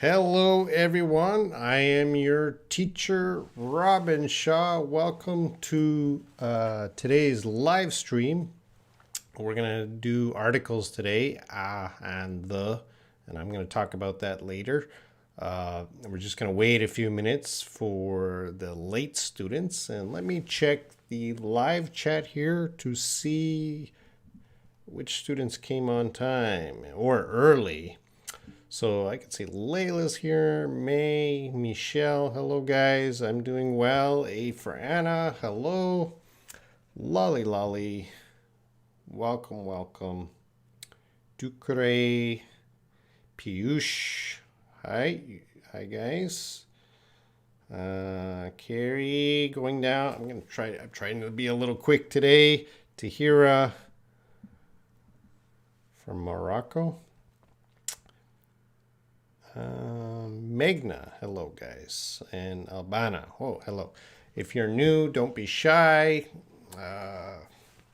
Hello, everyone. I am your teacher, Robin Shaw. Welcome to today's live stream. We're going to do articles today, and I'm going to talk about that later. We're just going to wait a few minutes for the late students, and let me check the live chat here to see which students came on time or early. So I can see Layla's here, May, Michelle, hello guys, I'm doing well. A for Anna, hello. Lolly Lolly, welcome. Dukre, Piyush, hi guys. Carrie going down. I'm trying to be a little quick today. Tahira from Morocco. Megna, hello guys, and Albana, oh hello. If you're new, don't be shy.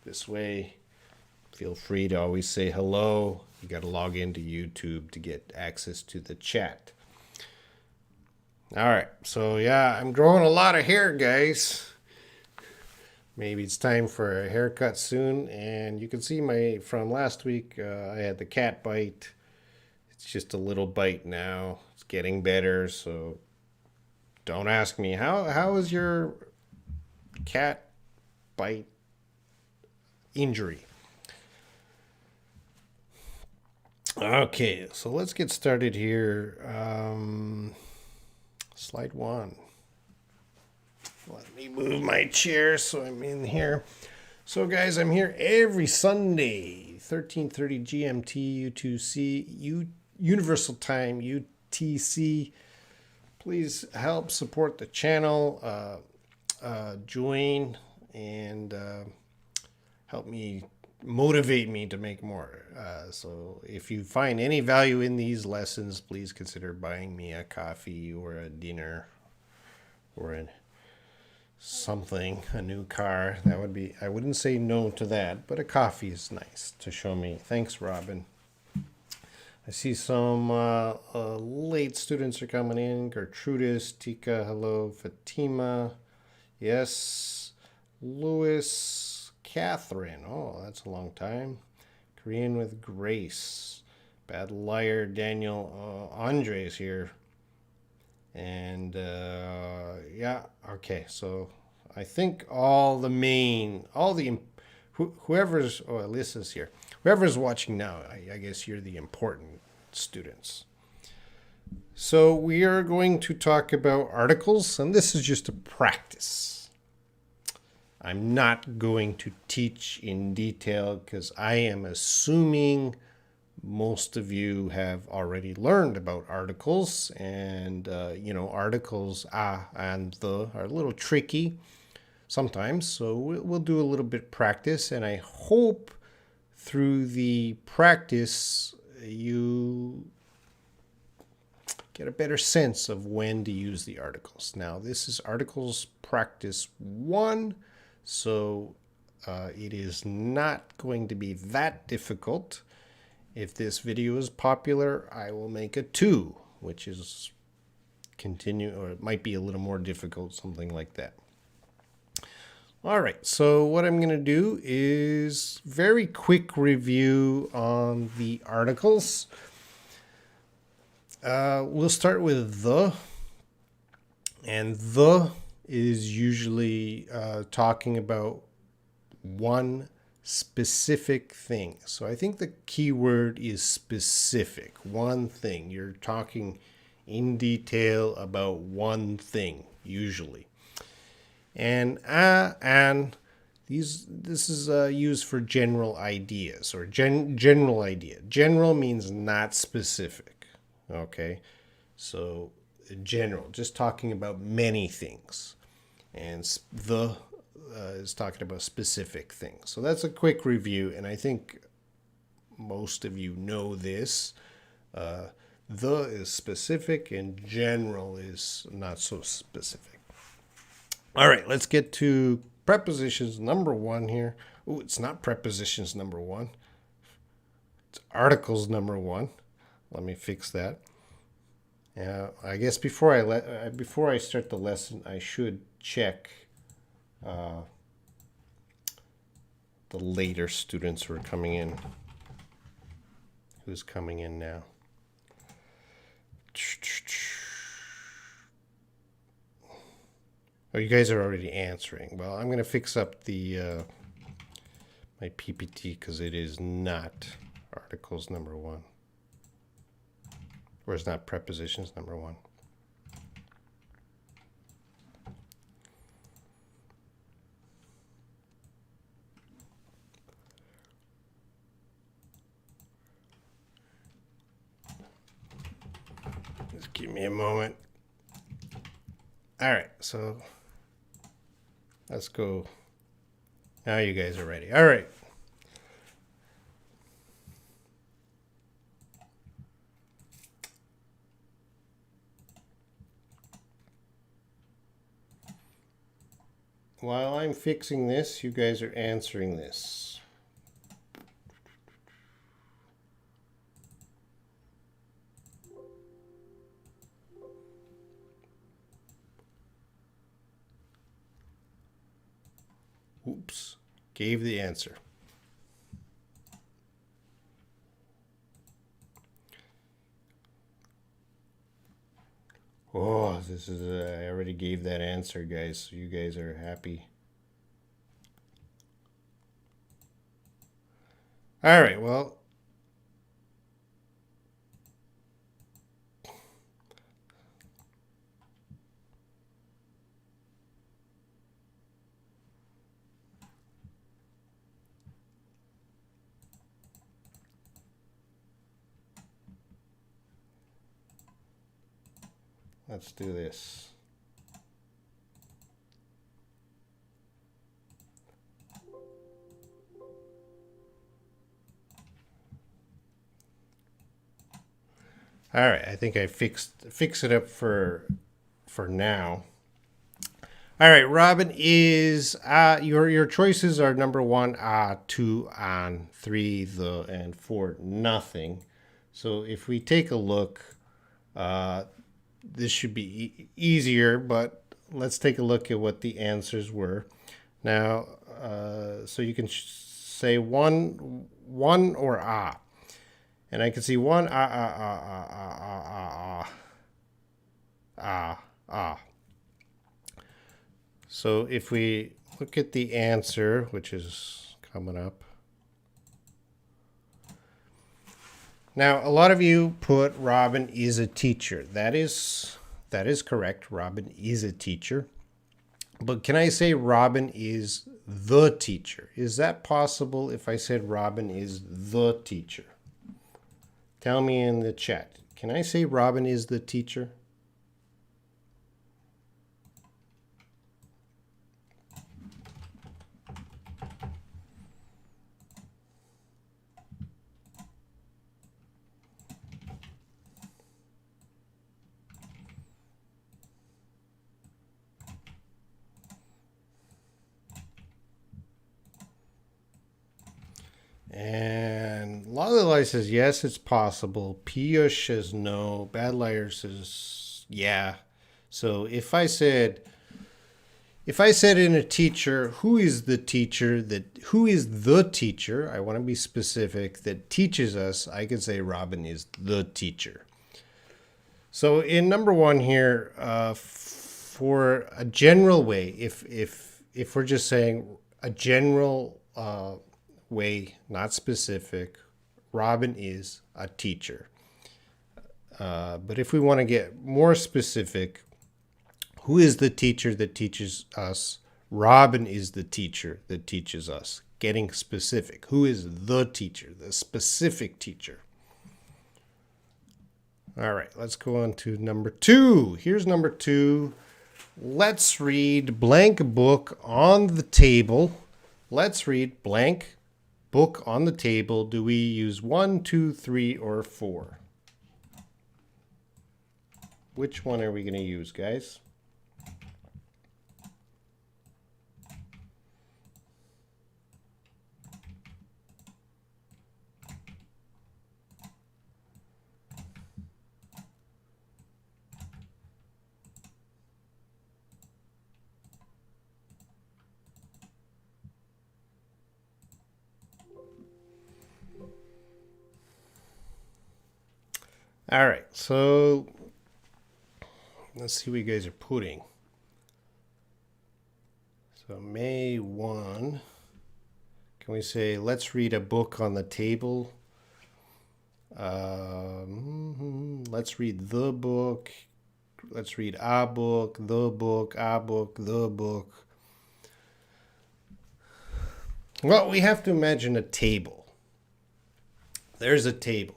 This way, feel free to always say hello. You got to log into YouTube to get access to the chat. All right, so yeah, I'm growing a lot of hair, guys. Maybe it's time for a haircut soon. And you can see from last week, I had the cat bite. It's just a little bite now. It's getting better, so don't ask me how is your cat bite injury. Okay, so let's get started here. Slide one. Let me move my chair so I'm in here. So guys, I'm here every Sunday, 13:30 GMT, U2C, Universal Time, UTC. Please help support the channel, join, and help me motivate me to make more. So if you find any value in these lessons, please consider buying me a coffee or a dinner or something, a new car. That would be, I wouldn't say no to that, but a coffee is nice to show me. Thanks, Robin. I see some late students are coming in. Gertrudis, Tika, hello. Fatima, yes. Louis, Catherine, oh, that's a long time. Korean with Grace. Bad Liar, Daniel, Andre's here. And yeah, okay, so I think whoever's, oh, Alyssa's here. Whoever's watching now, I guess you're the important students. So we are going to talk about articles, and this is just a practice. I'm not going to teach in detail because I am assuming most of you have already learned about articles, and articles and the are a little tricky sometimes, so we'll do a little bit practice, and I hope through the practice you get a better sense of when to use the articles. Now this is articles practice 1, so it is not going to be that difficult. If this video is popular, I will make a 2, which is or it might be a little more difficult, something like that. All right, so what I'm going to do is very quick review on the articles. We'll start with the, and the is usually talking about one specific thing. So I think the key word is specific, one thing. You're talking in detail about one thing, usually. And this is used for general ideas or general idea. General means not specific. Okay, so general, just talking about many things, and the is talking about specific things. So that's a quick review, and I think most of you know this. The is specific, and general is not so specific. All right, let's get to prepositions number 1 here. Oh, it's not prepositions number 1. It's articles number 1. Let me fix that. I guess before I start the lesson, I should check the later students who are coming in. Who's coming in now? Oh, you guys are already answering. Well, I'm going to fix up the my PPT because it is not articles number 1. Or it's not prepositions number 1. Just give me a moment. All right, so let's go. Now you guys are ready. All right. While I'm fixing this, you guys are answering this. Oops, gave the answer. Oh, this is I already gave that answer, guys, so you guys are happy. All right, well, let's do this. All right, I think I fix it up for now. All right, Robin is your choices are number 1, 2, on, 3, the, and 4, nothing. So if we take a look, this should be easier, but let's take a look at what the answers were. Now, so you can say one or and I can see 1 So if we look at the answer, which is coming up. Now, a lot of you put Robin is a teacher. That is correct. Robin is a teacher. But can I say Robin is the teacher? Is that possible if I said Robin is the teacher? Tell me in the chat. Can I say Robin is the teacher? And Lolly says yes, it's possible. Piyush says no. Bad Liar says yeah. So if I said in a teacher, who is the teacher I want to be specific, that teaches us, I could say Robin is the teacher. So in number 1 here, for a general way, if we're just saying a general way, not specific, Robin is a teacher. But if we want to get more specific, who is the teacher that teaches us? Robin is the teacher that teaches us. Getting specific. Who is the teacher? The specific teacher. All right, let's go on to number 2. Here's number 2. Let's read blank book on the table. Let's read blank book on the table. Do we use 1, 2, 3, or 4? Which one are we going to use, guys? All right, so let's see what you guys are putting. So May 1, can we say, let's read a book on the table? Let's read the book. Let's read a book, the book, a book, the book. Well, we have to imagine a table. There's a table.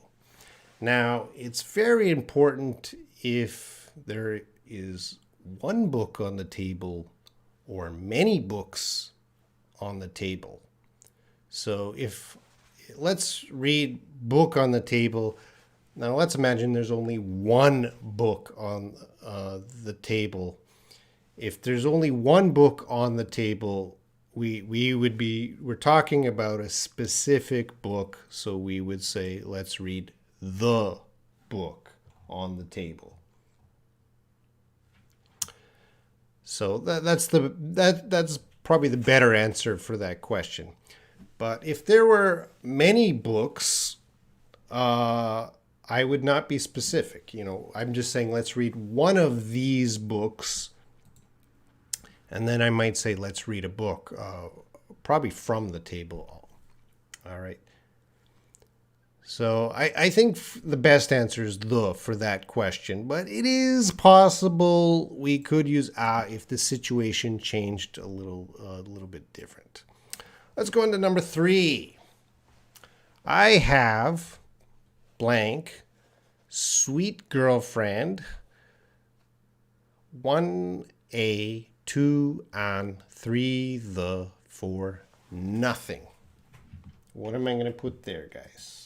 Now, it's very important if there is one book on the table or many books on the table. So if let's read book on the table. Now let's imagine there's only one book on the table. If there's only one book on the table, we're talking about a specific book, so we would say let's read the book on the table. So that's probably the better answer for that question. But if there were many books, I would not be specific. I'm just saying let's read one of these books, and then I might say let's read a book, probably from the table. All right. So I think the best answer is the for that question, but it is possible we could use if the situation changed a little bit different. Let's go into number 3. I have blank sweet girlfriend 1A 2 and 3 the 4 nothing. What am I going to put there, guys?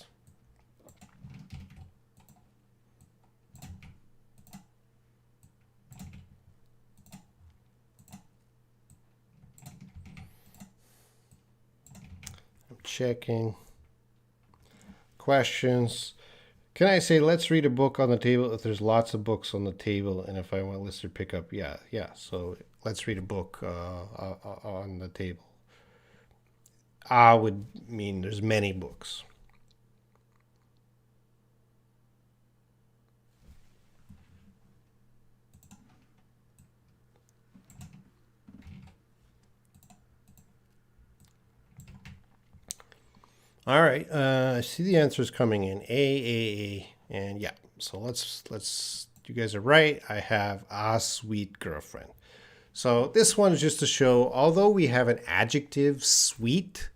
Checking questions. Can I say let's read a book on the table if there's lots of books on the table, and if I want listener pick up? Yeah. So let's read a book on the table. Would mean there's many books. All right, I see the answers coming in. A, and yeah. So let's. You guys are right. I have a sweet girlfriend. So this one is just to show, although we have an adjective sweet,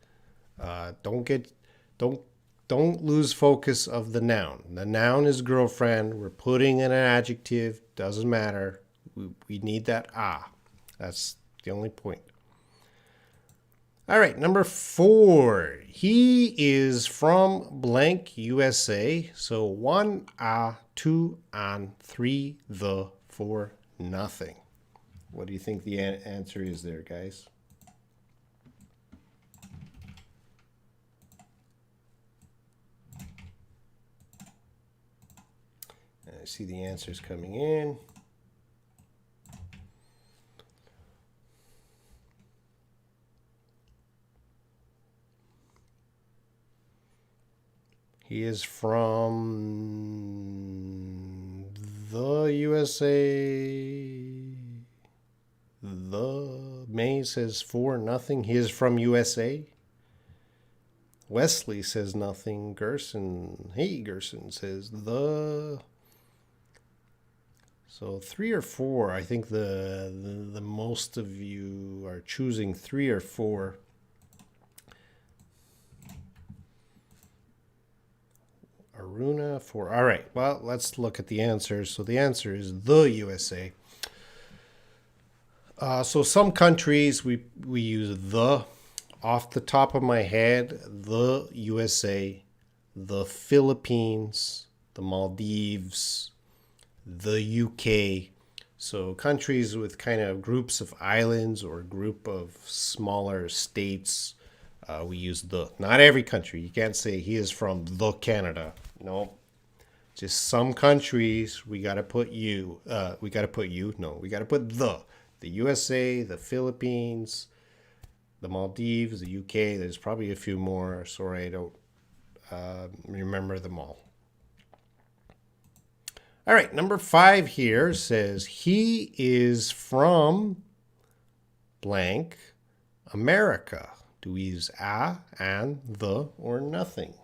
don't lose focus of the noun. The noun is girlfriend. We're putting in an adjective. Doesn't matter. We need that That's the only point. All right, number 4. He is from blank USA. So 1 2 and 3 the 4 nothing. What do you think the answer is there, guys? I see the answers coming in. He is from the USA. The May says 4 nothing. He is from USA. Wesley says nothing. Gerson says the. So 3 or 4. I think the most of you are choosing 3 or 4. Aruna 4. All right. Well, let's look at the answers. So the answer is the USA. So some countries we use the. Off the top of my head, the USA, the Philippines, the Maldives, the UK. So countries with kind of groups of islands or a group of smaller states, we use the. Not every country. You can't say he is from the Canada. No. Just some countries we got to put you. We got to put you. No, we got to put the. The USA, the Philippines, the Maldives, the UK. There's probably a few more. Sorry, I don't remember them all. All right, number 5 here says he is from blank America. Do we use a, and, the, or nothing?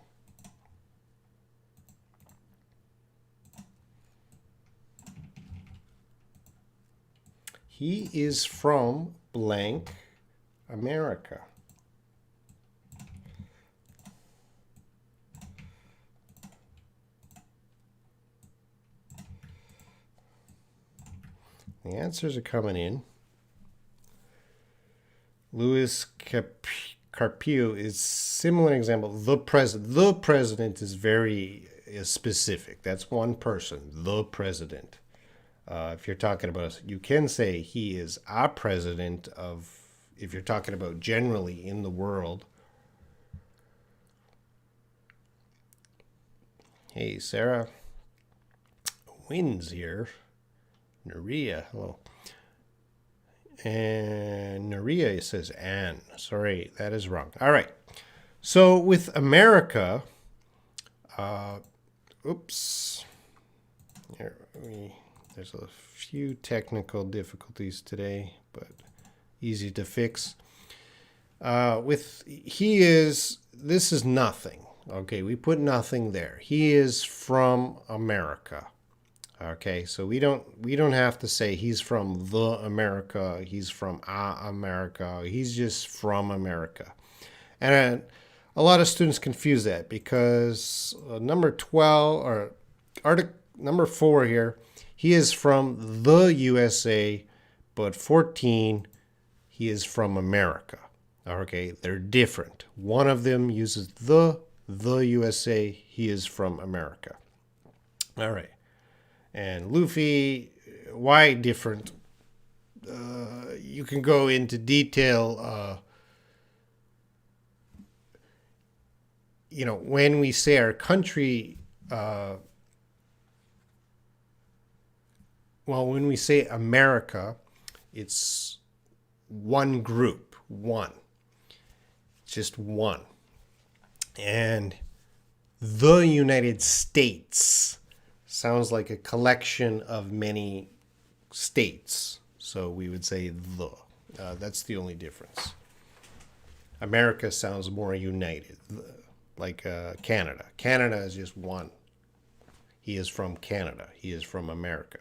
He is from blank America. The answers are coming in. Louis Carpio is similar example. The president. The president is very specific. That's one person. The president. If you're talking about, you can say he is a president of. If you're talking about generally in the world. Hey, Sarah. Wins here. Naria, hello. And Naria says Anne. Sorry, that is wrong. All right. So with America, oops. Here, there's a few technical difficulties today, but easy to fix. With he is, this is nothing. Okay, we put nothing there. He is from America. Okay, so we don't have to say he's from the America, he's from America, he's just from America. And a lot of students confuse that because number 12 or number 4 here, he is from the USA, but 14, he is from America. Okay, they're different. One of them uses the USA, he is from America. All right. And Luffy, why different? You can go into detail. When we say our country, when we say America, it's one group, one. Just one. And the United States sounds like a collection of many states. So we would say the. That's the only difference. America sounds more united, like Canada. Canada is just one. He is from Canada. He is from America.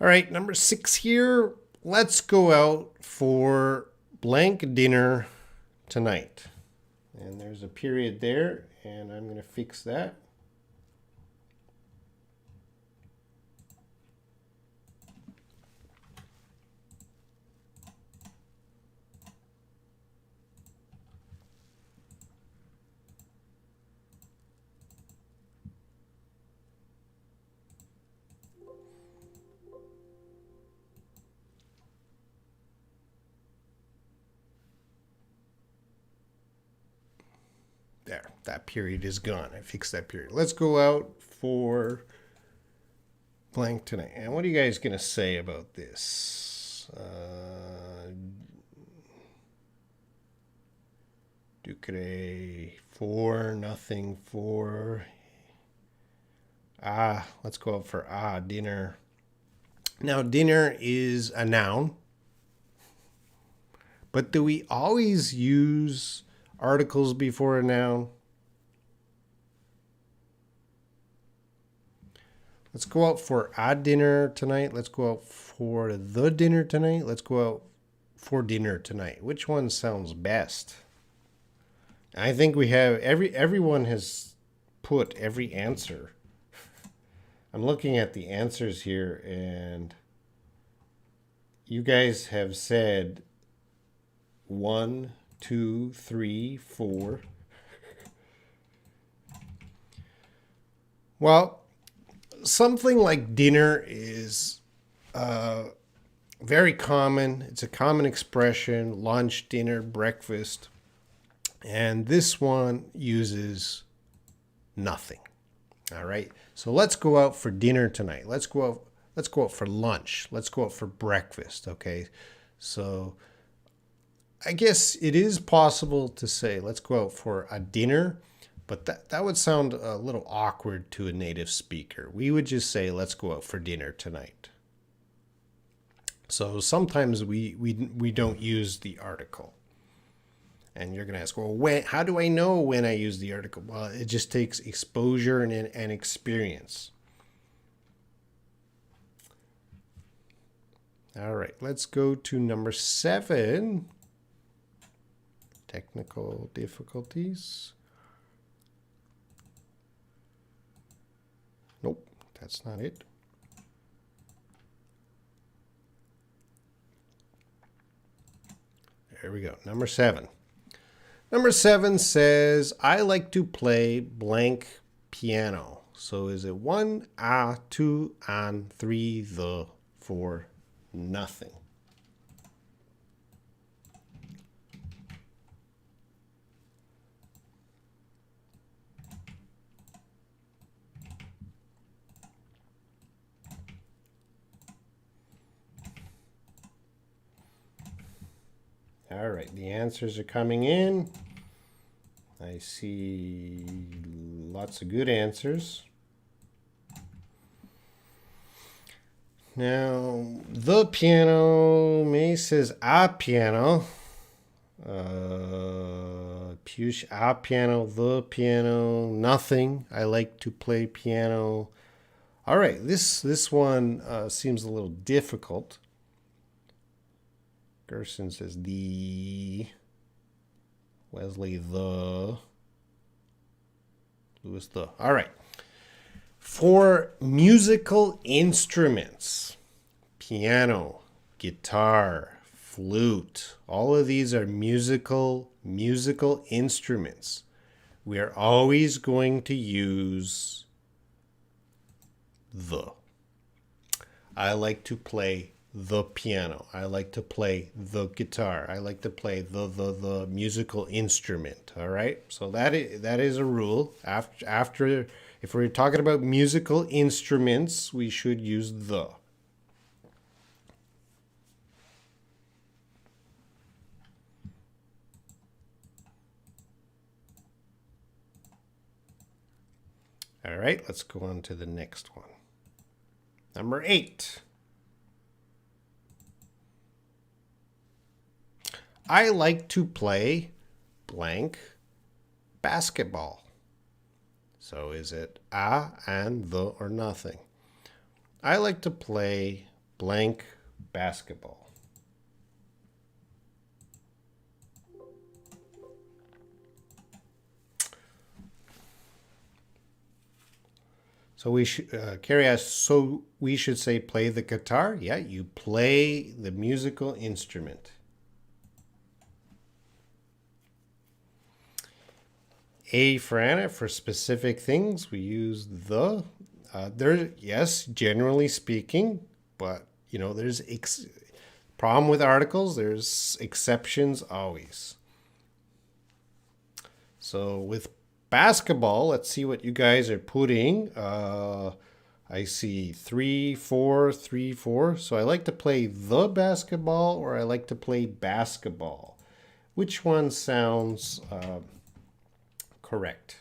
All right, number 6 here. Let's go out for blank dinner tonight. And there's a period there. And I'm going to fix that. There, that period is gone. I fixed that period. Let's go out for blank tonight. And what are you guys going to say about this? Ducre, 4, nothing, 4. Let's go out for dinner. Now, dinner is a noun. But do we always use articles before a noun? Let's go out for a dinner tonight. Let's go out for the dinner tonight. Let's go out for dinner tonight. Which one sounds best? I think we have everyone has put every answer. I'm looking at the answers here and you guys have said 1, 2, 3, 4. Well, something like dinner is very common. It's a common expression, lunch, dinner, breakfast. And this one uses nothing. All right. So let's go out for dinner tonight. Let's go out for lunch. Let's go out for breakfast. Okay. So I guess it is possible to say let's go out for a dinner, But that would sound a little awkward to a native speaker. We would just say, let's go out for dinner tonight. So sometimes we don't use the article. And you're going to ask, well, how do I know when I use the article? Well, it just takes exposure and experience. All right, let's go to number 7. Technical difficulties. Nope, that's not it. There we go. Number 7. Number 7 says, I like to play blank piano. So is it 1, a, 2, an, 3, the, 4, nothing? All right, the answers are coming in. I see lots of good answers. Now, the piano, May says a piano. Piyush, a piano, the piano, nothing. I like to play piano. All right, this one seems a little difficult. Gerson says the. Wesley the. Lewis the. All right. For musical instruments, piano, guitar, flute, all of these are musical instruments. We are always going to use the. I like to play the piano. I like to play the guitar. I like to play the musical instrument. All right. So that is a rule. After if we're talking about musical instruments, we should use the. All right, let's go on to the next one. Number 8. I like to play blank basketball. So is it a, and, the, or nothing? I like to play blank basketball. So we should, Carrie asked, so we should say play the guitar? Yeah, you play the musical instrument. A for Anna, for specific things, we use the. Yes, generally speaking, but there's problem with articles. There's exceptions always. So with basketball, let's see what you guys are putting. I see 3, 4, 3, 4. So I like to play the basketball, or I like to play basketball. Which one sounds correct?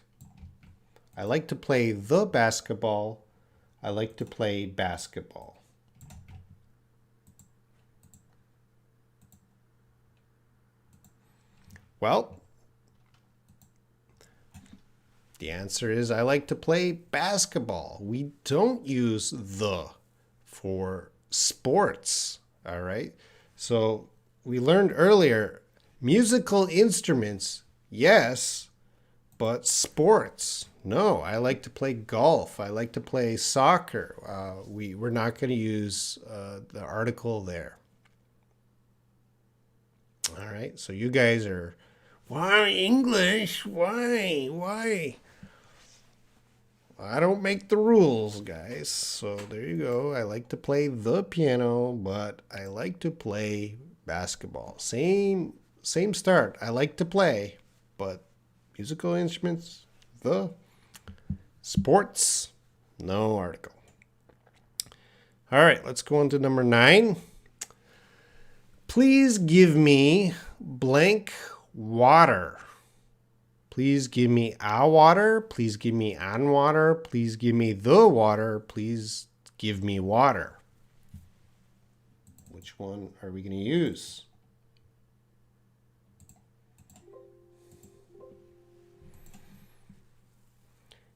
I like to play the basketball. I like to play basketball. Well, the answer is I like to play basketball. We don't use the for sports. All right. So we learned earlier, musical instruments, yes. But sports, no. I like to play golf. I like to play soccer. We're not going to use the article there. All right. So you guys are, why English? Why? I don't make the rules, guys. So there you go. I like to play the piano, but I like to play basketball. Same start. I like to play, but musical instruments, the. Sports, no article. All right, let's go on to number 9. Please give me blank water. Please give me a water. Please give me an water. Please give me the water. Please give me water. Which one are we going to use?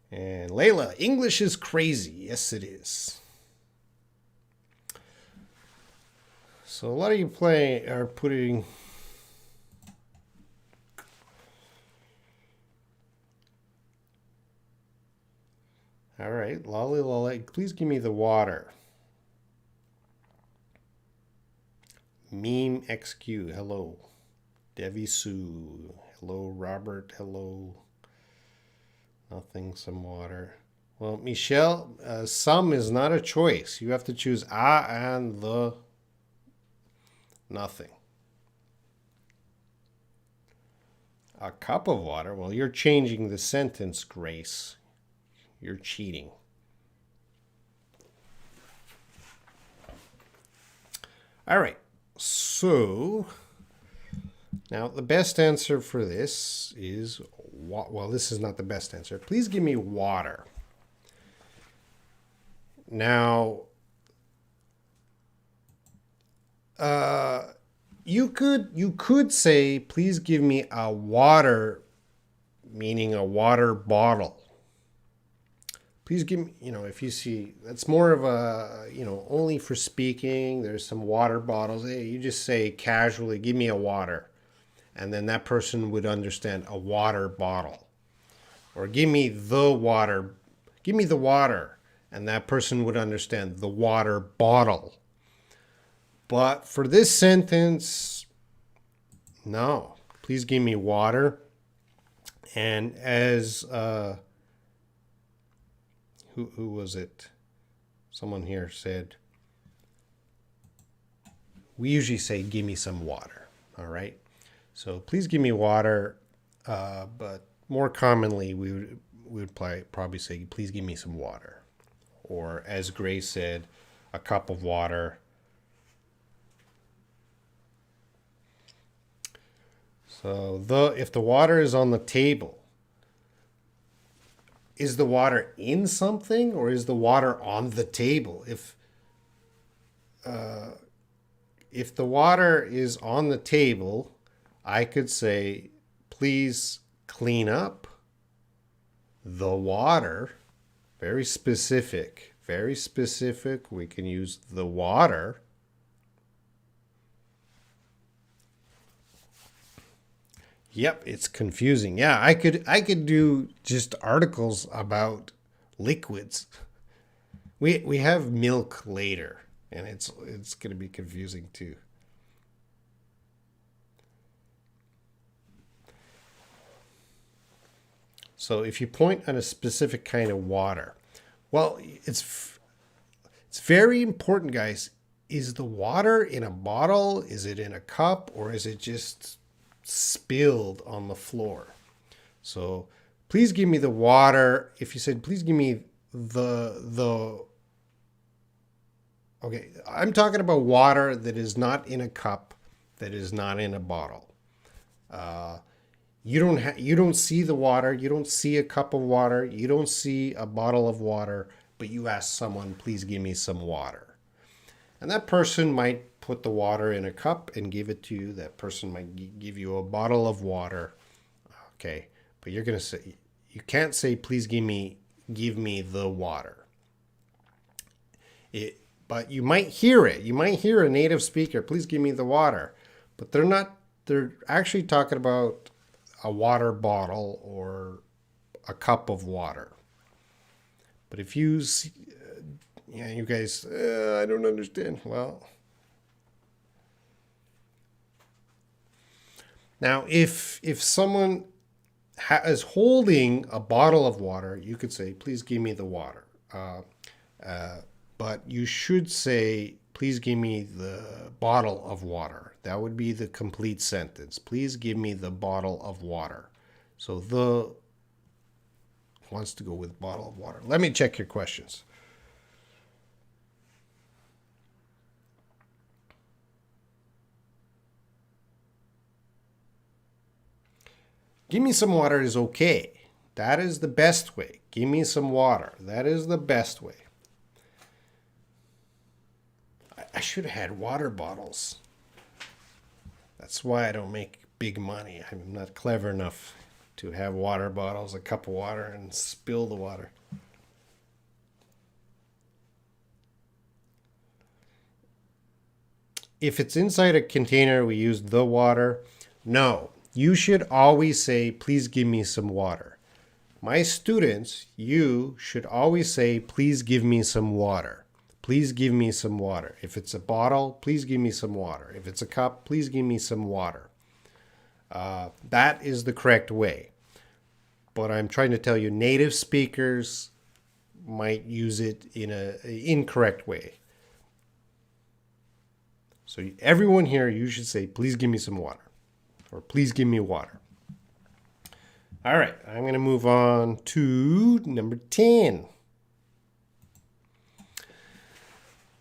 And Layla, English is crazy. Yes, it is. So a lot of you are putting... All right, Lolly Lolly, please give me the water. Meme XQ, hello. Devi Sue, hello. Robert, hello. Nothing, some water. Well, Michelle, some is not a choice. You have to choose a and the. Nothing. A cup of water? Well, you're changing the sentence, Grace. You're cheating. All right. So now the best answer for this is, well, this is not the best answer. Please give me water. Now, you could say, please give me a water, meaning a water bottle. Please give me, if you see, that's more of a, only for speaking. There's some water bottles. Hey, you just say casually, give me a water. And then that person would understand a water bottle. Or give me the water. Give me the water. And that person would understand the water bottle. But for this sentence, no. Please give me water. And as... Who was it? Someone here said, we usually say, give me some water. All right. So please give me water. But more commonly, we would probably say, please give me some water. Or as Grace said, a cup of water. So if the water is on the table, is the water in something or is the water on the table? If the water is on the table, I could say, please clean up the water. Very specific, very specific. We can use the water. Yep, it's confusing. Yeah, I could do just articles about liquids. We have milk later, and it's going to be confusing too. So if you point at a specific kind of water, well, it's very important, guys. Is the water in a bottle? Is it in a cup? Or is it just spilled on the floor? So please give me the water. If you said, please give me the okay, I'm talking about water that is not in a cup, that is not in a bottle. You don't see the water, you don't see a cup of water, you don't see a bottle of water, but you ask someone, please give me some water. And that person might put the water in a cup and give it to you. That person might give you a bottle of water. Okay, but you can't say, please give me the water. But you might hear it. You might hear a native speaker, please give me the water. But they're actually talking about a water bottle or a cup of water. But if you see, you guys, I don't understand. Well, now if someone is holding a bottle of water, you could say, please give me the water. But you should say, please give me the bottle of water. That would be the complete sentence. Please give me the bottle of water. So the wants to go with bottle of water. Let me check your questions. Give me some water is okay. That is the best way. Give me some water. That is the best way. I should have had water bottles. That's why I don't make big money. I'm not clever enough to have water bottles, a cup of water, and spill the water. If it's inside a container, we use the water. No, you should always say, please give me some water. My students, you should always say, please give me some water. Please give me some water. If it's a bottle, please give me some water. If it's a cup, please give me some water. That is the correct way. But I'm trying to tell you, native speakers might use it in an incorrect way. So everyone here, you should say, please give me some water. Or please give me water. All right, I'm going to move on to number 10.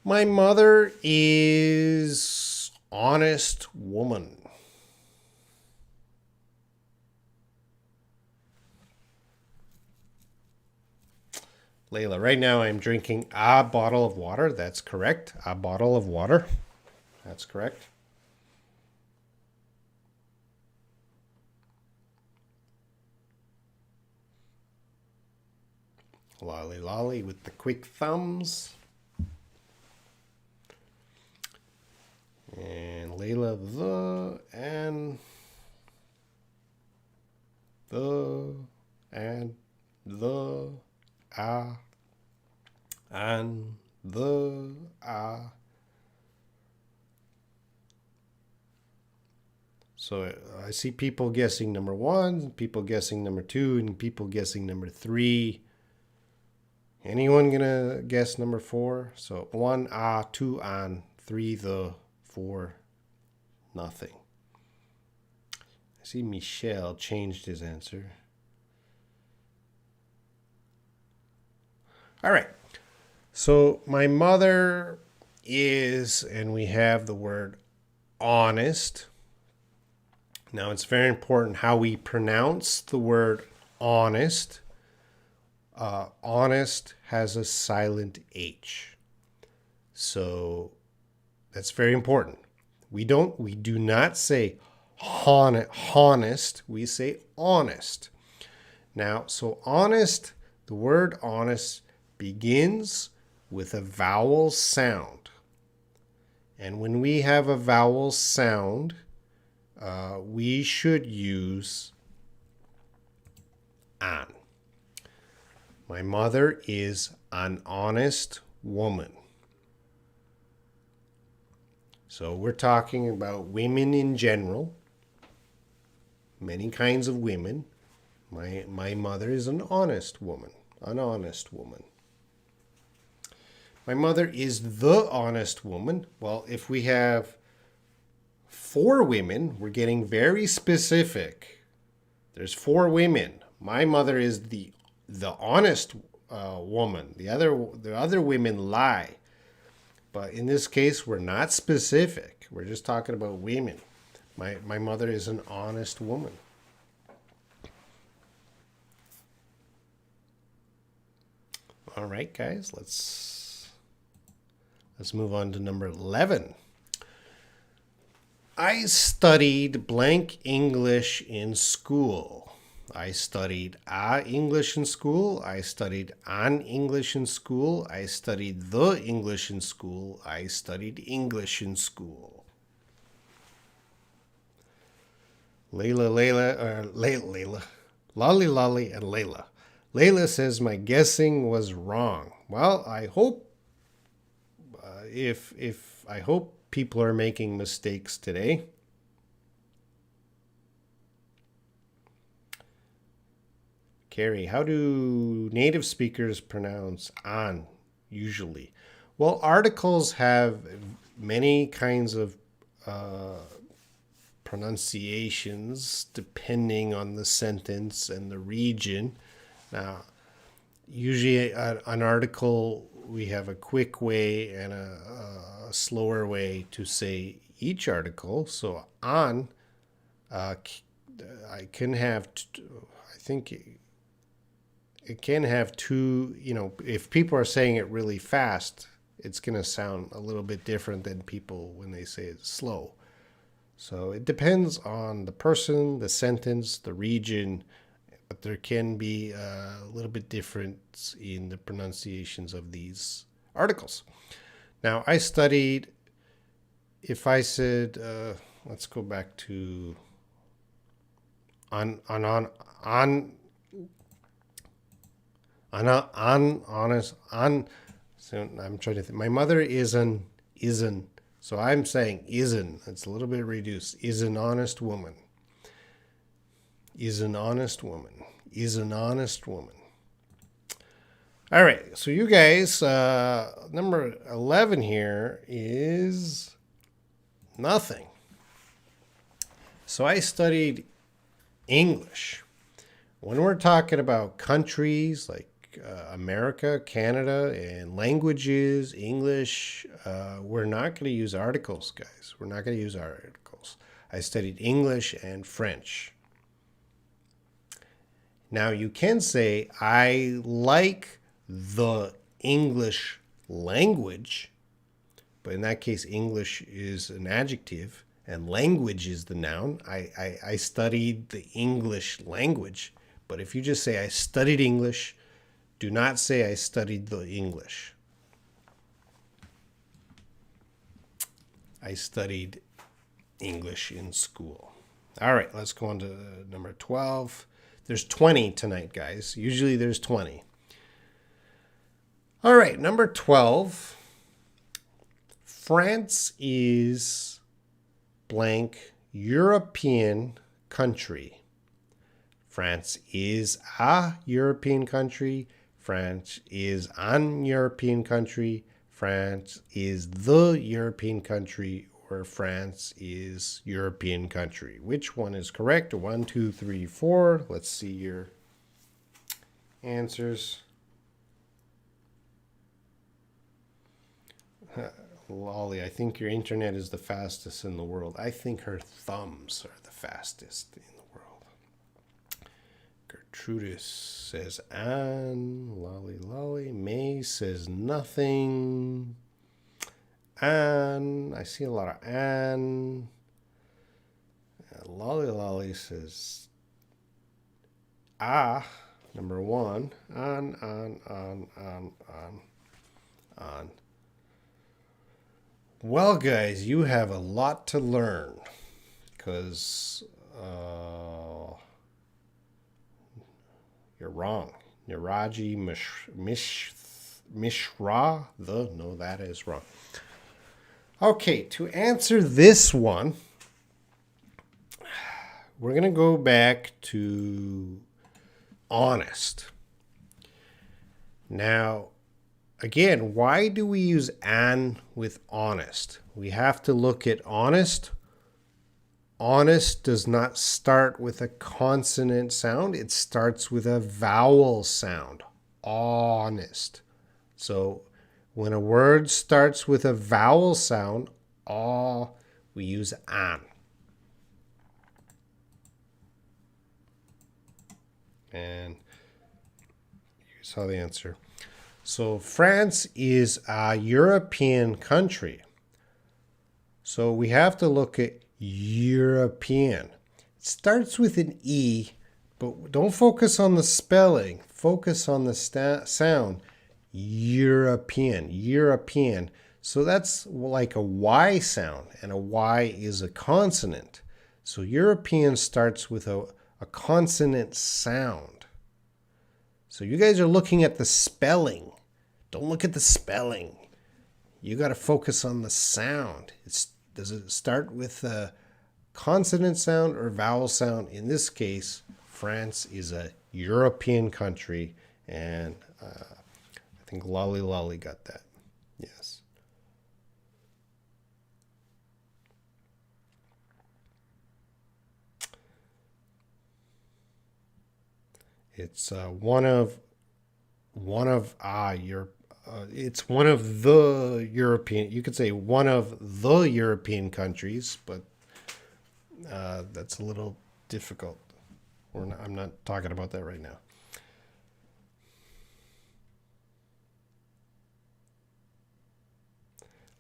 My mother is honest woman. Layla, right now I'm drinking a bottle of water. That's correct. A bottle of water. That's correct. Lolly Lolly with the quick thumbs. And Layla, the and the and the So I see people guessing number 1, people guessing number 2, and people guessing number 3. Anyone gonna guess number 4? So 1 2 an, 3 the, 4 nothing. I see Michelle changed his answer. All right. So my mother is, and we have the word honest. Now it's very important how we pronounce the word honest. Honest has a silent H. So that's very important. We do not say honest, we say honest. Now, so honest, the word honest begins with a vowel sound. And when we have a vowel sound, we should use an. My mother is an honest woman. So we're talking about women in general, many kinds of women. My mother is an honest woman, an honest woman. My mother is the honest woman. Well, if we have 4 women, we're getting very specific. There's 4 women. My mother is the honest woman. The other women lie. But in this case, we're not specific. We're just talking about women. My mother is an honest woman. All right, guys, let's move on to number 11. I studied blank English in school. I studied English in school. I studied an English in school. I studied the English in school. I studied English in school. Layla, Lolly, Lolly, and Layla. Layla says my guessing was wrong. Well, I hope I hope people are making mistakes today. Carrie, how do native speakers pronounce an usually? Well, articles have many kinds of pronunciations depending on the sentence and the region. Now, usually an article, we have a quick way and a slower way to say each article. So an I can have, I think it can have two, if people are saying it really fast, it's going to sound a little bit different than people when they say it slow. So it depends on the person, the sentence, the region, but there can be a little bit difference in the pronunciations of these articles. Now, I studied, if I said, let's go back to on honest, so I'm trying to think. My mother isn't. So I'm saying isn't. It's a little bit reduced. Is an honest woman. Is an honest woman. Is an honest woman. All right. So you guys, number 11 here is nothing. So I studied English. When we're talking about countries like America, Canada, and languages, English, we're not going to use articles, guys. We're not going to use articles. I studied English and French. Now, you can say, I like the English language, but in that case, English is an adjective and language is the noun. I studied the English language, but if you just say, I studied English, do not say I studied the English. I studied English in school. All right, let's go on to number 12. There's 20 tonight, guys. Usually there's 20. All right, number 12. France is blank European country. France is a European country. France is an European country. France is the European country, or France is European country. Which one is correct? 1, 2, 3, 4. Let's see your answers. Lolly, I think your internet is the fastest in the world. I think her thumbs are the fastest in the world. Gertrudis says Anne. Lolly. May says nothing. Anne. I see a lot of Anne. Lolly says number 1. On. Well, guys, you have a lot to learn because you're wrong. Niraji Mishra. No, that is wrong. Okay, to answer this one, we're going to go back to honest. Now, again, why do we use an with honest? We have to look at honest. Honest does not start with a consonant sound. It starts with a vowel sound. Honest. So when a word starts with a vowel sound, we use an. And you saw the answer. So France is a European country. So we have to look at European. It starts with an E, but don't focus on the spelling. Focus on the sound. European. So that's like a Y sound, and a Y is a consonant. So European starts with a consonant sound. So you guys are looking at the spelling. Don't look at the spelling. You got to focus on the sound. Does it start with a consonant sound or vowel sound? In this case, France is a European country, and I think Lolly got that. Yes. It's one of it's one of the European. You could say one of the European countries, but that's a little difficult. I'm not talking about that right now.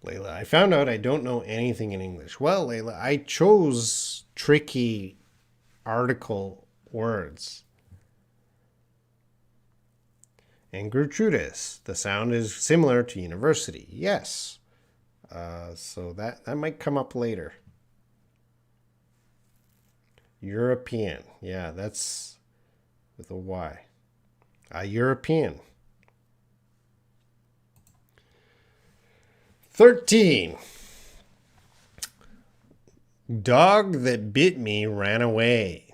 Layla, I found out I don't know anything in English. Well, Layla, I chose tricky article words. And Gertrudis, the sound is similar to university. Yes. So that might come up later. European. Yeah, that's with a Y. European. 13. Dog that bit me ran away.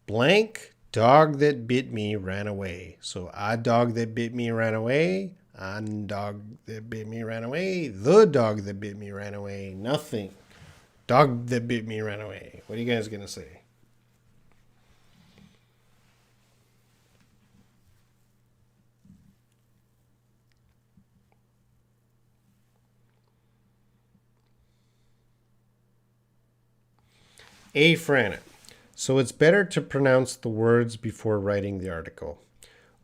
Blank, dog that bit me ran away. So a dog that bit me ran away. An dog that bit me ran away. The dog that bit me ran away. Nothing. Dog that bit me ran away. What are you guys going to say? A for Anna. So it's better to pronounce the words before writing the article.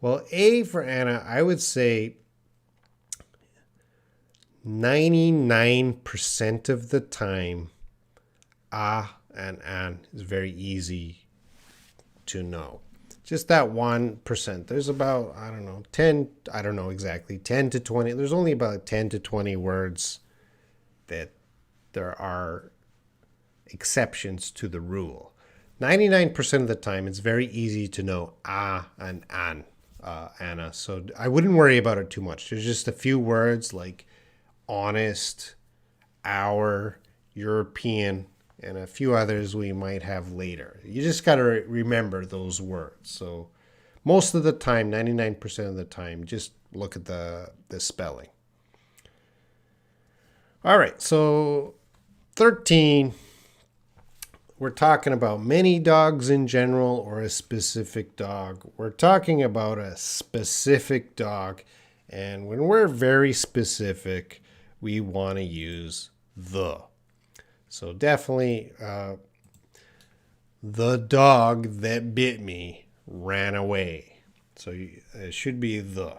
Well, A for Anna, I would say 99% of the time, and an is very easy to know. Just that 1%. There's about, I don't know, 10, I don't know exactly, 10 to 20. There's only about 10 to 20 words that there are exceptions to the rule. 99% of the time, it's very easy to know and an, Anna. So I wouldn't worry about it too much. There's just a few words like honest, our, European, and a few others we might have later. You just got to remember those words. So most of the time, 99% of the time, just look at the spelling. All right, so 13, we're talking about many dogs in general or a specific dog. We're talking about a specific dog, and when we're very specific, we want to use the. So definitely, the dog that bit me ran away. So it should be the.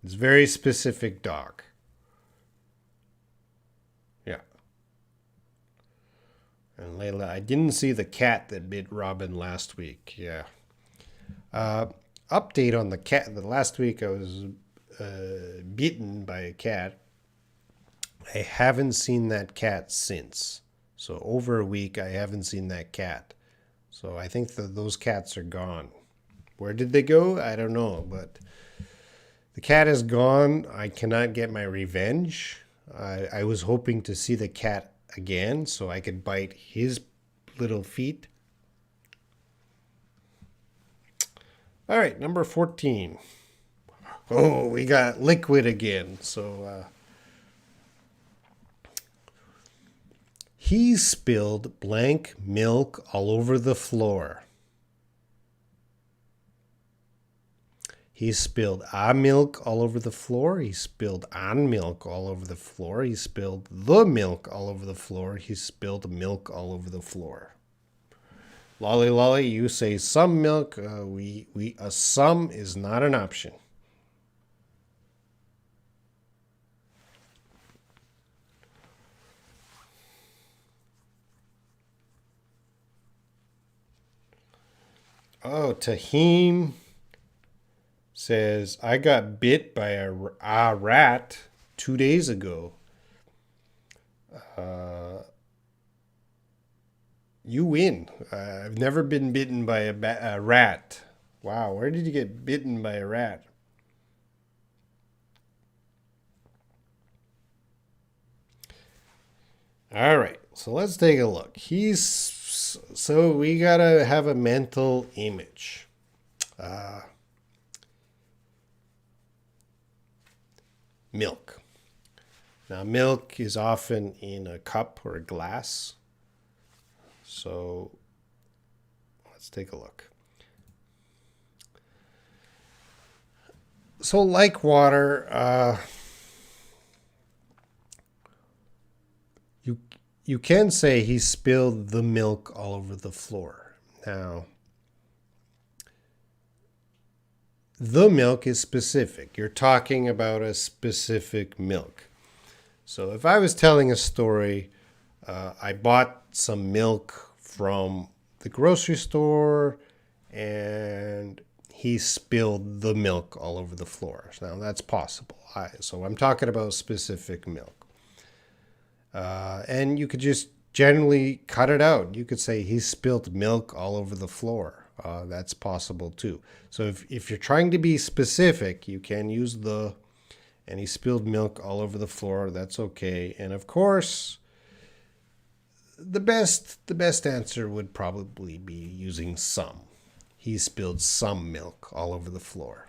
It's a very specific dog. Yeah. And Layla, I didn't see the cat that bit Robin last week. Yeah. Update on the cat. The last week I was bitten by a cat. I haven't seen that cat since. So over a week, I haven't seen that cat. So I think those cats are gone. Where did they go? I don't know. But the cat is gone. I cannot get my revenge. I was hoping to see the cat again so I could bite his little feet. All right, number 14. Oh, we got liquid again. So he spilled blank milk all over the floor. He spilled a milk all over the floor. He spilled an milk all over the floor. He spilled the milk all over the floor. He spilled milk all over the floor. Lolly Lolly, you say some milk. Some is not an option. Oh, Tahim says, I got bit by a rat 2 days ago. You win. I've never been bitten by a rat. Wow, where did you get bitten by a rat? All right, so let's take a look. So we gotta have a mental image. Milk. Now, milk is often in a cup or a glass. So let's take a look. So, like water, you can say he spilled the milk all over the floor. Now, the milk is specific. You're talking about a specific milk. So if I was telling a story, I bought some milk from the grocery store and he spilled the milk all over the floor. Now that's possible. So I'm talking about specific milk. And you could just generally cut it out. You could say he spilled milk all over the floor. That's possible too. So if you're trying to be specific, you can use the, and he spilled milk all over the floor. That's okay. And of course, the best answer would probably be using some. He spilled some milk all over the floor.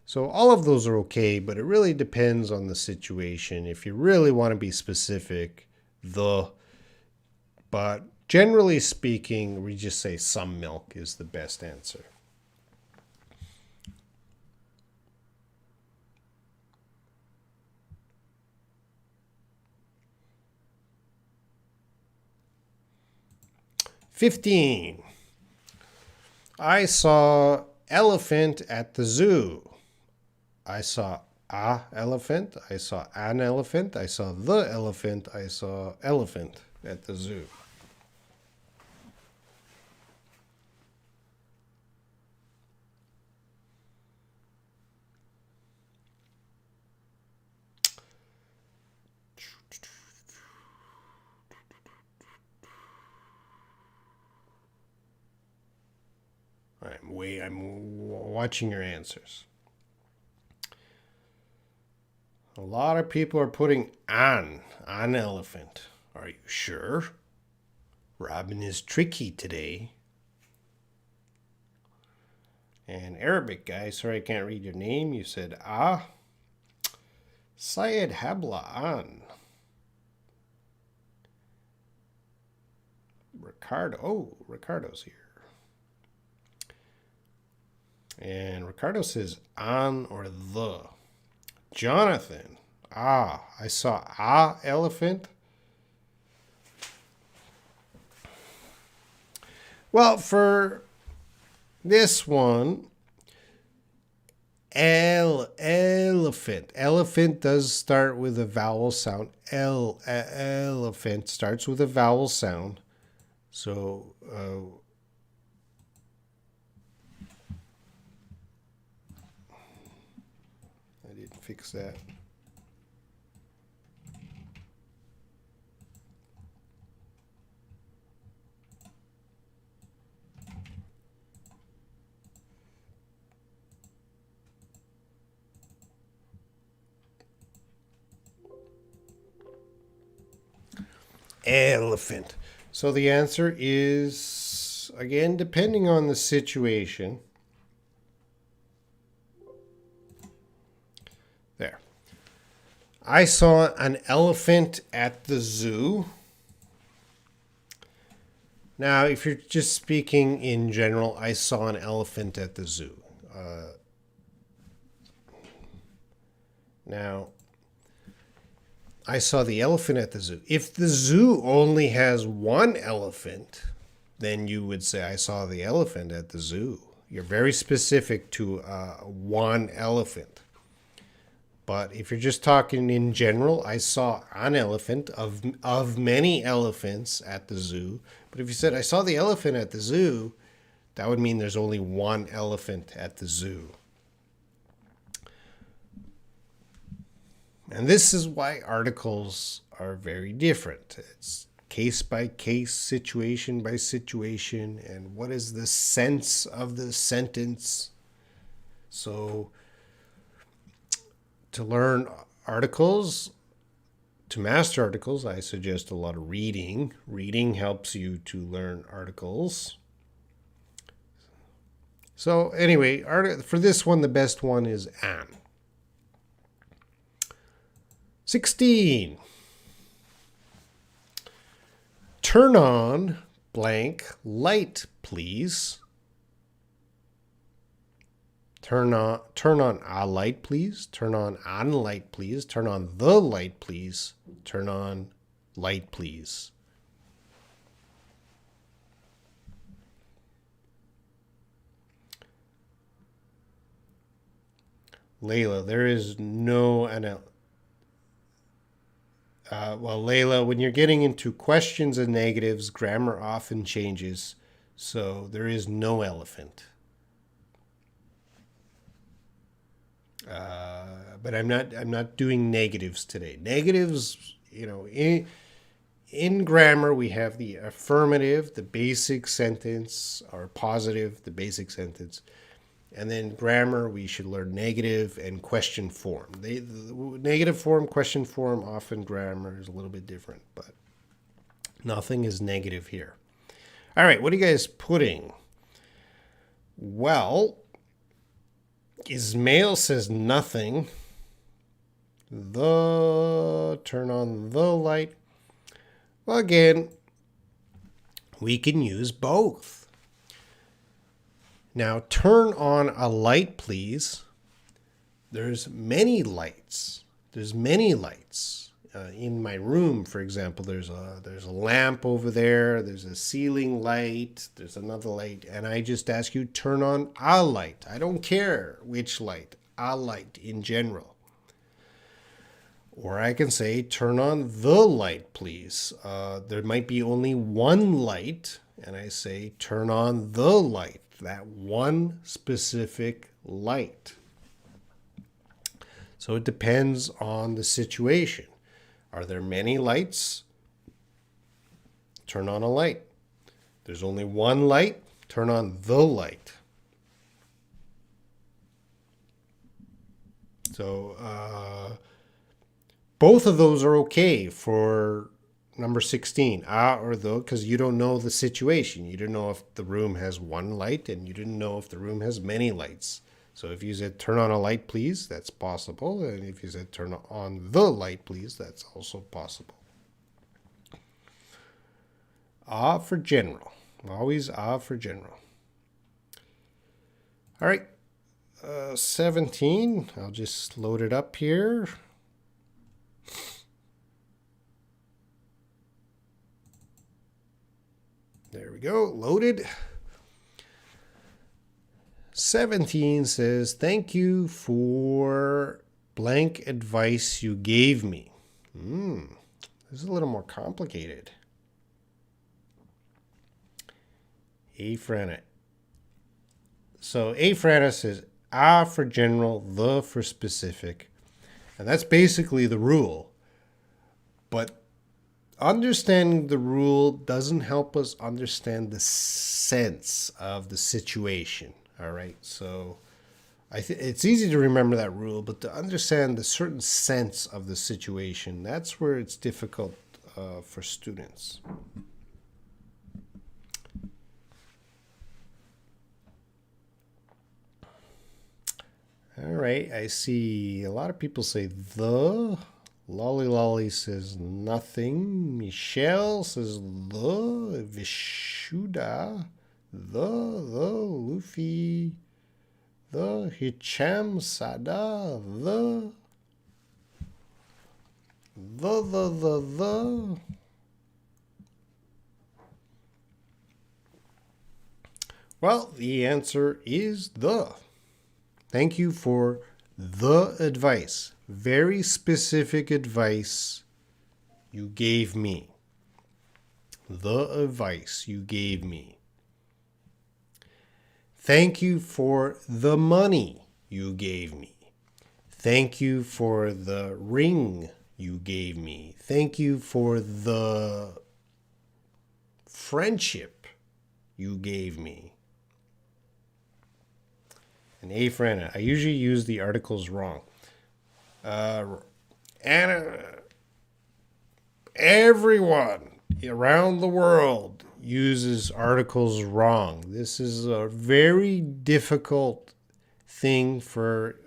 So all of those are okay, but it really depends on the situation. If you really want to be specific, but generally speaking, we just say some milk is the best answer. "15. I saw elephant at the zoo. I saw a elephant. I saw an elephant. I saw the elephant. I saw elephant at the zoo." I'm watching your answers. A lot of people are putting on elephant. Are you sure? Robin is tricky today. And Arabic guy, sorry I can't read your name. You said Syed Habla an. Ricardo's here. And Ricardo says on or the. Jonathan, I saw a elephant. Well, for this one, elephant. Elephant does start with a vowel sound. Elephant starts with a vowel sound. So, I didn't fix that. Elephant. So the answer is, again, depending on the situation. There. I saw an elephant at the zoo. Now, if you're just speaking in general, I saw an elephant at the zoo. Now, I saw the elephant at the zoo. If the zoo only has one elephant, then you would say, I saw the elephant at the zoo. You're very specific to one elephant. But if you're just talking in general, I saw an elephant of many elephants at the zoo. But if you said, I saw the elephant at the zoo, that would mean there's only one elephant at the zoo. And this is why articles are very different. It's case by case, situation by situation, and what is the sense of the sentence. So to learn articles, to master articles, I suggest a lot of reading. Reading helps you to learn articles. So anyway, for this one, the best one is an. 16. Turn on blank light, please. Turn on a light, please. Turn on light, please. Turn on the light, please. Turn on light, please. Layla, there is no well, Layla, when you're getting into questions and negatives, grammar often changes. So there is no elephant. But I'm not doing negatives today. Negatives, in grammar we have the affirmative, the basic sentence, or positive, the basic sentence. And then grammar, we should learn negative and question form. The negative form, question form, often grammar is a little bit different, but nothing is negative here. All right, what are you guys putting? Well, Ismail says nothing. Turn on the light. Well, again, we can use both. Now, turn on a light, please. There's many lights. There's many lights. In my room, for example, there's a lamp over there. There's a ceiling light. There's another light. And I just ask you, turn on a light. I don't care which light. A light in general. Or I can say, turn on the light, please. There might be only one light. And I say, turn on the light. That one specific light. So it depends on the situation. Are there many lights? Turn on a light. There's only one light. Turn on the light. So both of those are okay for number 16, or the, because you don't know the situation. You don't know if the room has one light, and you didn't know if the room has many lights. So if you said, turn on a light, please, that's possible. And if you said, turn on the light, please, that's also possible. A for general. Always A for general. All right. 17. I'll just load it up here. There we go, loaded. 17 says, thank you for blank advice you gave me. This is a little more complicated. A for Anna. So A for Anna says, A for general, the for specific. And that's basically the rule. But understanding the rule doesn't help us understand the sense of the situation. All right, so it's easy to remember that rule, but to understand the certain sense of the situation, that's where it's difficult for students. All right, I see a lot of people say the. Lolly Lolly says nothing. Michelle says the. Vishuda, the Luffy, the Hicham Sada, the. Well, the answer is the. Thank you for the advice. Very specific advice you gave me. The advice you gave me. Thank you for the money you gave me. Thank you for the ring you gave me. Thank you for the friendship you gave me. And A for Anna. I usually use the articles wrong. Anna, everyone around the world uses articles wrong. This is a very difficult thing for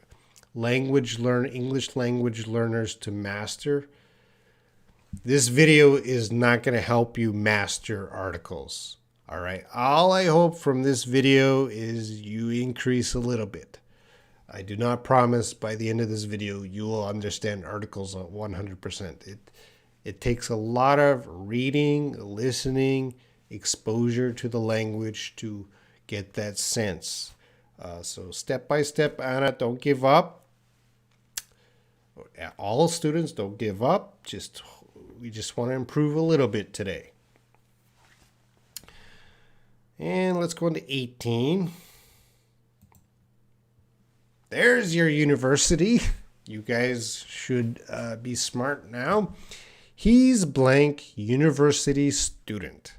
English language learners to master. This video is not going to help you master articles. All right. All I hope from this video is you increase a little bit. I do not promise by the end of this video you will understand articles 100%. It takes a lot of reading, listening, exposure to the language to get that sense. So step by step, Anna, don't give up. All students, don't give up. We just want to improve a little bit today. And let's go into 18. There's your university. You guys should be smart now. He's blank university student.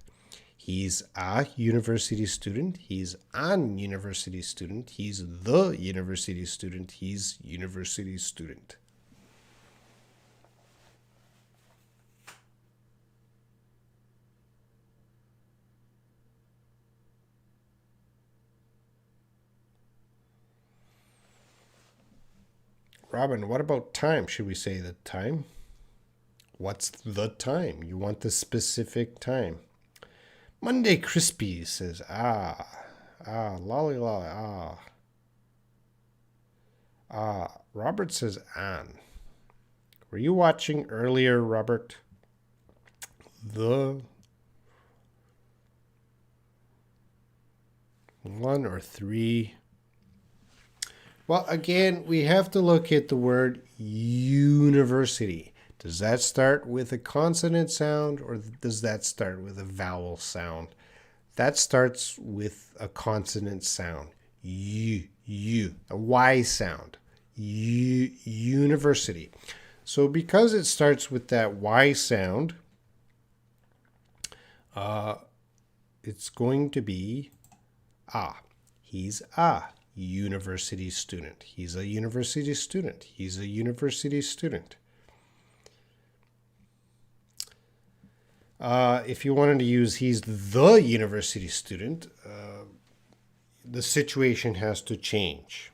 He's a university student. He's an university student. He's the university student. He's university student. Robin, what about time? Should we say the time? What's the time? You want the specific time. Monday Crispy says, lolly, Robert says, an. Were you watching earlier, Robert? The 1 or 3. Well, again, we have to look at the word university. Does that start with a consonant sound or does that start with a vowel sound? That starts with a consonant sound. U, a Y sound. University. So because it starts with that Y sound, it's going to be he's a university student. He's a university student. He's a university student. If you wanted to use he's the university student, the situation has to change.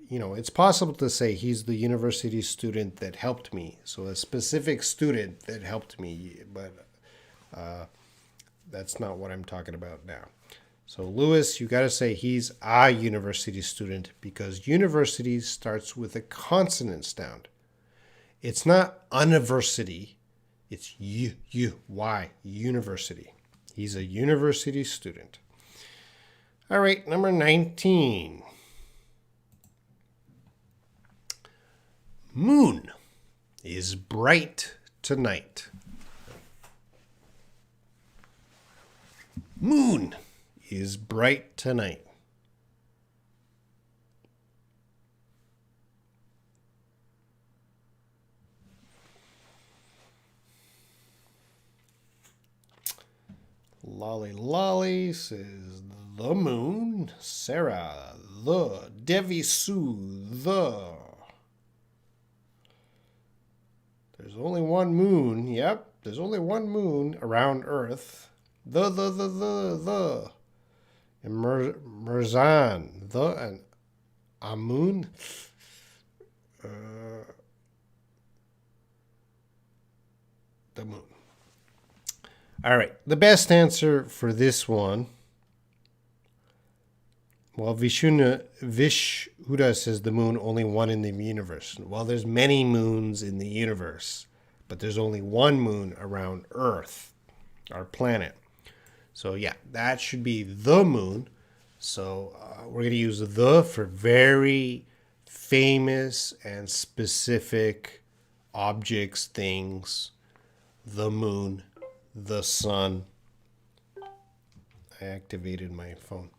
It's possible to say he's the university student that helped me. So a specific student that helped me, but that's not what I'm talking about now. So Lewis, you got to say he's a university student because university starts with a consonant sound. It's not university. It's Y, university. He's a university student. All right, number 19. Moon is bright tonight. Moon is bright tonight. Lolly says the moon. Sarah, the. Devi Sue, the. There's only one moon. Yep, there's only one moon around Earth. The. And Merzan, the and Amun. The moon. All right, the best answer for this one. Well, Vishuddha says the moon, only one in the universe. Well, there's many moons in the universe, but there's only one moon around Earth, our planet. So yeah, that should be the moon. So we're going to use the for very famous and specific objects, things. The moon, the sun. I activated my phone.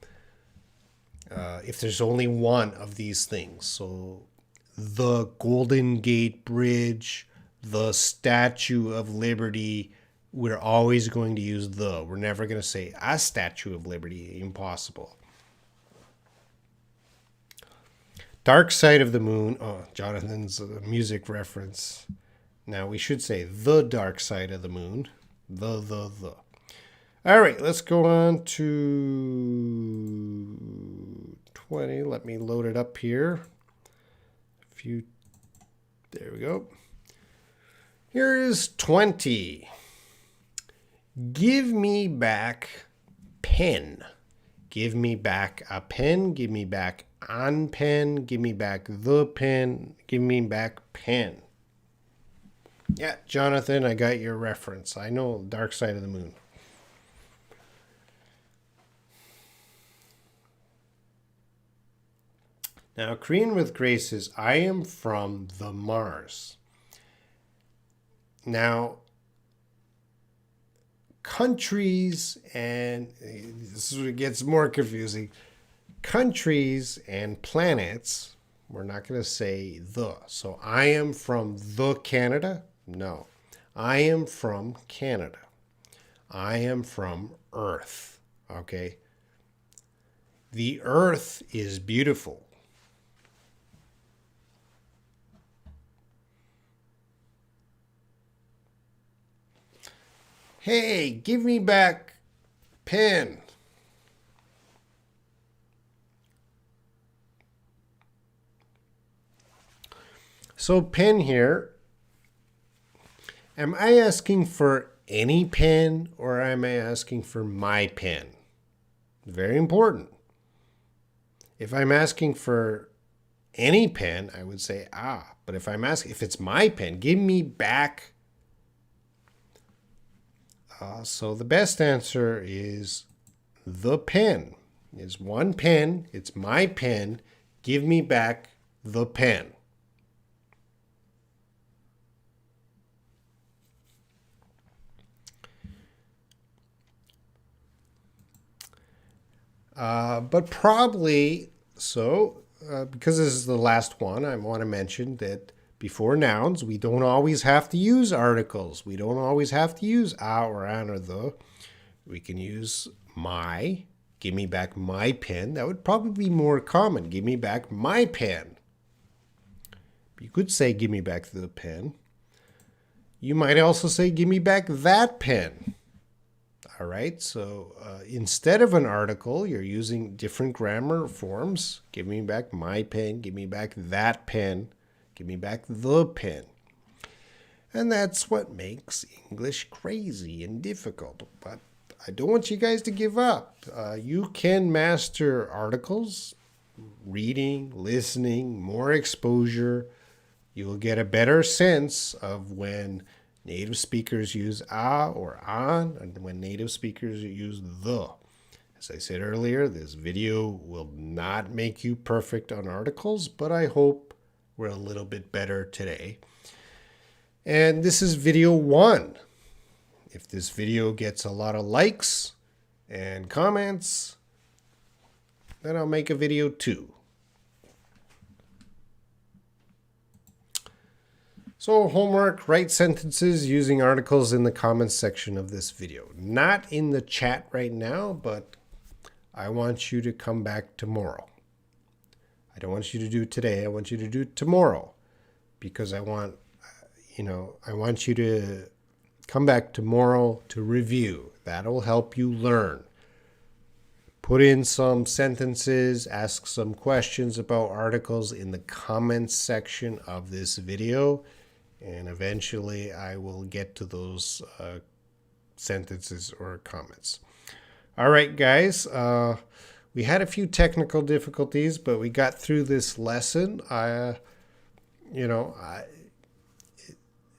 If there's only one of these things, so the Golden Gate Bridge, the Statue of Liberty, we're always going to use the. We're never going to say a Statue of Liberty. Impossible. Dark Side of the Moon. Oh, Jonathan's music reference. Now we should say the Dark Side of the Moon. The. All right, let's go on to 20. Let me load it up here. There we go. Here is 20. Give me back pen. Give me back a pen. Give me back an pen. Give me back the pen. Give me back pen. Yeah, Jonathan, I got your reference. I know Dark Side of the Moon. Now, Korean with Grace is I am from the Mars. Now, countries, and this is where it gets more confusing, countries and planets, we're not going to say the. So I am from the Canada? No. I am from Canada. I am from Earth. Okay? The Earth is beautiful. Hey, give me back pen. So pen here, am I asking for any pen or am I asking for my pen? Very important. If I'm asking for any pen, I would say but if it's my pen, give me back. So the best answer is the pen. It's one pen, it's my pen, give me back the pen. But probably, because this is the last one, I want to mention that before nouns, we don't always have to use articles. We don't always have to use a or an or the. We can use my, give me back my pen. That would probably be more common. Give me back my pen. You could say, give me back the pen. You might also say, give me back that pen. All right, so instead of an article, you're using different grammar forms. Give me back my pen, give me back that pen, give me back the pen. And that's what makes English crazy and difficult. But I don't want you guys to give up. You can master articles, reading, listening, more exposure. You will get a better sense of when native speakers use a or an, and when native speakers use the. As I said earlier, this video will not make you perfect on articles, but I hope we're a little bit better today. And this is video 1. If this video gets a lot of likes and comments, then I'll make a video 2. So homework, write sentences using articles in the comments section of this video. Not in the chat right now, but I want you to come back tomorrow. I don't want you to do it today. I want you to do it tomorrow because I want you to come back tomorrow to review. That'll help you learn. Put in some sentences, ask some questions about articles in the comments section of this video. And eventually I will get to those sentences or comments. All right, guys. We had a few technical difficulties, but we got through this lesson. It's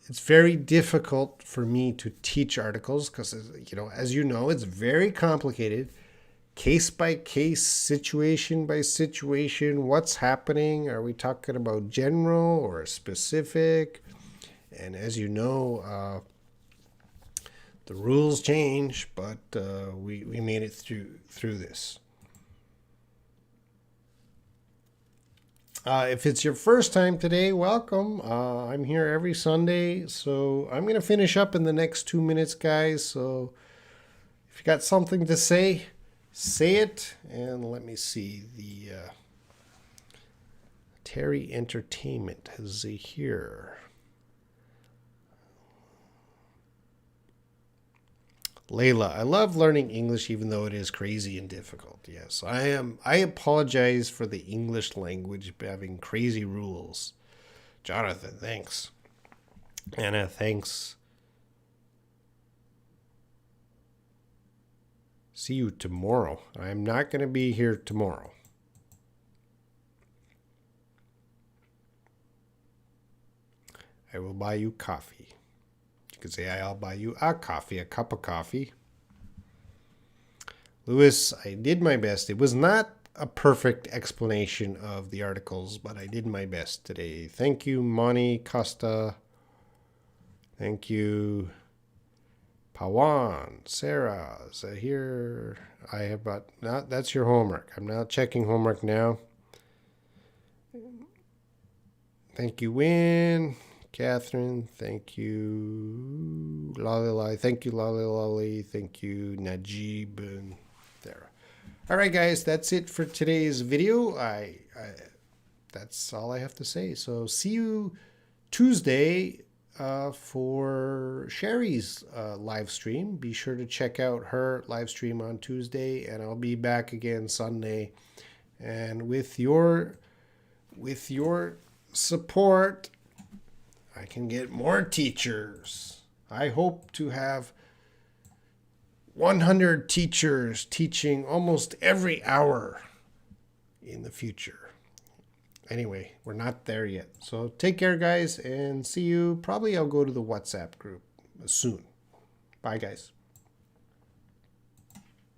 very difficult for me to teach articles because, as you know, it's very complicated. Case by case, situation by situation. What's happening? Are we talking about general or specific? And as you know, the rules change, but we made it through this. If it's your first time today, welcome. I'm here every Sunday, so I'm going to finish up in the next 2 minutes, guys. So if you got something to say, say it. And let me see. The Terry Entertainment is here. Layla, I love learning English even though it is crazy and difficult. Yes, I am. I apologize for the English language having crazy rules. Jonathan, thanks. Anna, thanks. See you tomorrow. I'm not going to be here tomorrow. I will buy you coffee. You could say I'll buy you a coffee, a cup of coffee. Lewis, I did my best. It was not a perfect explanation of the articles, but I did my best today. Thank you, Moni Costa. Thank you, Pawan, Sarah, Zahir. I have but not. That's your homework. I'm not checking homework now. Thank you, Win. Catherine, thank you. Lolly, thank you, Lolly. Thank you, Najib and Sarah. All right, guys, that's it for today's video. That's all I have to say. So see you Tuesday for Sherry's live stream. Be sure to check out her live stream on Tuesday, and I'll be back again Sunday. And with your support, I can get more teachers. I hope to have 100 teachers teaching almost every hour in the future. Anyway, we're not there yet. So take care, guys, and see you. Probably I'll go to the WhatsApp group soon. Bye, guys.